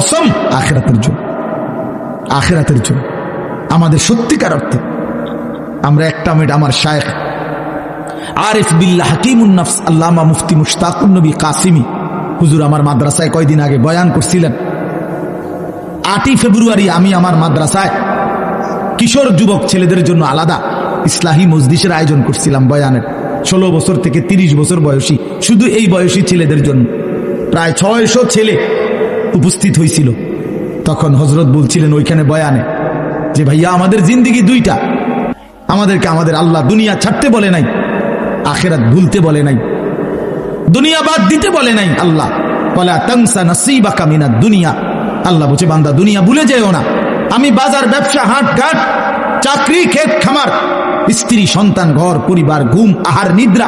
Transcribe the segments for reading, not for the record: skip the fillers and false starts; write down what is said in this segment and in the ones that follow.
কসম আখিরাতের জন্য, আখিরাতের জন্য আমাদের সত্যিকার অর্থে। আমরা একটা মিনিট আমার শায়েখ আরিফ বিল্লাহ হাকিমুন নফস আল্লামা মুফতি মুশতাকুন নবী কাসিমি হুজুর আমার মাদ্রাসায় কয়দিন আগে বয়ান করছিলেন। 8ই ফেব্রুয়ারি আমি আমার মাদ্রাসায় কিশোর যুবক ছেলেদের জন্য আলাদা ইসলাহি মজলিসের আয়োজন করছিলাম বয়ানের। 16 বছর থেকে 30 বছর বয়সী, শুধু এই বয়সী ছেলেদের জন্য প্রায় 600 ছেলে উপস্থিত হয়েছিল। তখন হযরত বলছিলেন ওইখানে বয়ানে যে ভাইয়া আমাদের জিন্দেগি দুইটা, আমাদেরকে আমাদের আল্লাহ দুনিয়া ছাড়তে বলে নাই, আখিরাত ভুলতে বলে নাই, দুনিয়া বাদ দিতে বলে নাই। আল্লাহ ওয়ালা তানসা নাসিবাকা মিনাদ দুনিয়া, আল্লাহ বলছে বান্দা দুনিয়া ভুলে যেও না। আমি বাজার, ব্যবসা, হাট ঘাট, চাকরি, ক্ষেত খামার, স্ত্রী, সন্তান, ঘর পরিবার, ঘুম, আহার, নিদ্রা,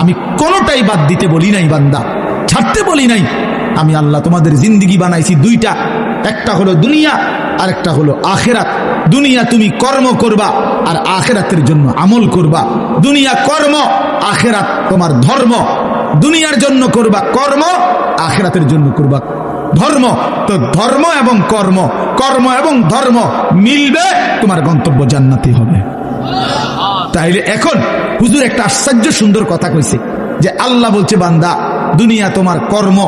আমি কোনোটাই বাদ দিতে বলি নাই বান্দা, ছাড়তে বলি নাই। আমি আল্লাহ তোমাদের জিন্দেগি বানাইছি দুইটা, একটা হলো দুনিয়া আর একটা হলো আখিরাত। দুনিয়া তুমি কর্ম করবা আর আখিরাতের জন্য আমল করবা। দুনিয়া কর্ম, আখিরাত তোমার ধর্ম। দুনিয়ার জন্য করবা কর্ম, আখিরাতের জন্য করবা ধর্ম। তো ধর্ম এবং কর্ম, কর্ম এবং ধর্ম মিলবে, তোমার গন্তব্য জান্নাতি হবে। তাইলে এখন হুজুর একটা আশ্চর্য সুন্দর কথা কইছে যে আল্লাহ বলছে বান্দা দুনিয়া তোমার কর্ম,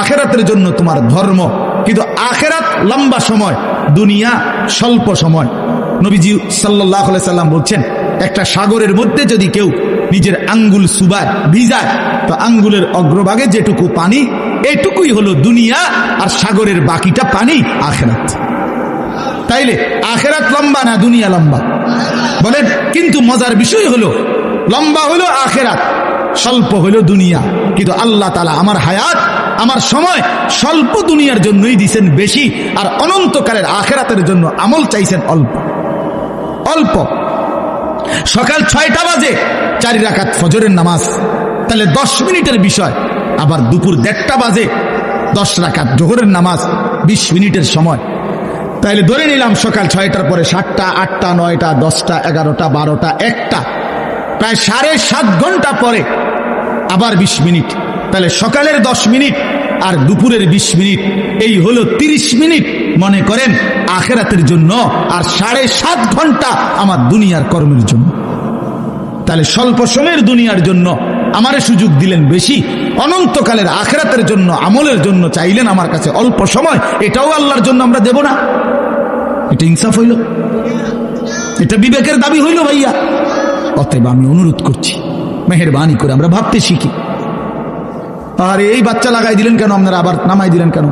আখিরাতের জন্য তোমার ধর্ম। কিন্তু আখিরাত লম্বা সময়, দুনিয়া স্বল্প সময়। নবীজি সাল্লাল্লাহু আলাইহি সাল্লাম বলছেন একটা সাগরের মধ্যে যদি কেউ নিজের আঙ্গুল সুবায় ভিজায়, তো আঙ্গুলের অগ্রভাগে যেটুকু পানি, এটুকুই হলো দুনিয়া, আর সাগরের বাকিটা পানি আখিরাত। তাইলে আখিরাত লম্বা না দুনিয়া লম্বা বলেন? কিন্তু মজার বিষয় হলো লম্বা হলো আখিরাত, স্বল্প হলো দুনিয়া। কিন্তু আল্লাহ তাআলা আমার হায়াত, আমার সময় স্বল্প দুনিয়ার জন্যই দিয়েছেন বেশি, আর অনন্তকালের আখিরাতের জন্য আমল চাইছেন অল্প অল্প। সকাল 6টা বাজে 4 রাকাত ফজরের নামাজ, তাহলে 10 মিনিটের বিষয়। আবার দুপুর 1:30 বাজে 10 রাকাত জোহরের নামাজ, 20 মিনিটের সময়। তাইলে ধরে নিলাম সকাল 6টার পরে 7টা, 8টা, 9টা, 10টা, 11টা, 12টা, 1টা, প্রায় 7.5 ঘন্টা পরে আবার 20 মিনিট। তাহলে সকালের 10 মিনিট আর দুপুরের 20 মিনিট, এই হলো 30 মিনিট মনে করেন আখিরাতের জন্য, আর 7.5 ঘন্টা আমার দুনিয়ার কর্মের জন্য। তাহলে স্বল্প সময়ের দুনিয়ার জন্য আমারে সুযোগ দিলেন বেশি, অনন্তকালের আখিরাতের জন্য আমলের জন্য চাইলেন আমার কাছে অল্প সময়। এটাও আল্লাহর জন্য আমরা দেব না? এটা ইনসাফ হইল? এটা বিবেকের দাবি হইল ভাইয়া? অতএব আমি অনুরোধ করছি মেহেরবানি করে আমরা ভাবতে শিখি। আর এই বাচ্চা লাগাই দিলেন কেন আপনারা, আবার নামাই দিলেন কেন?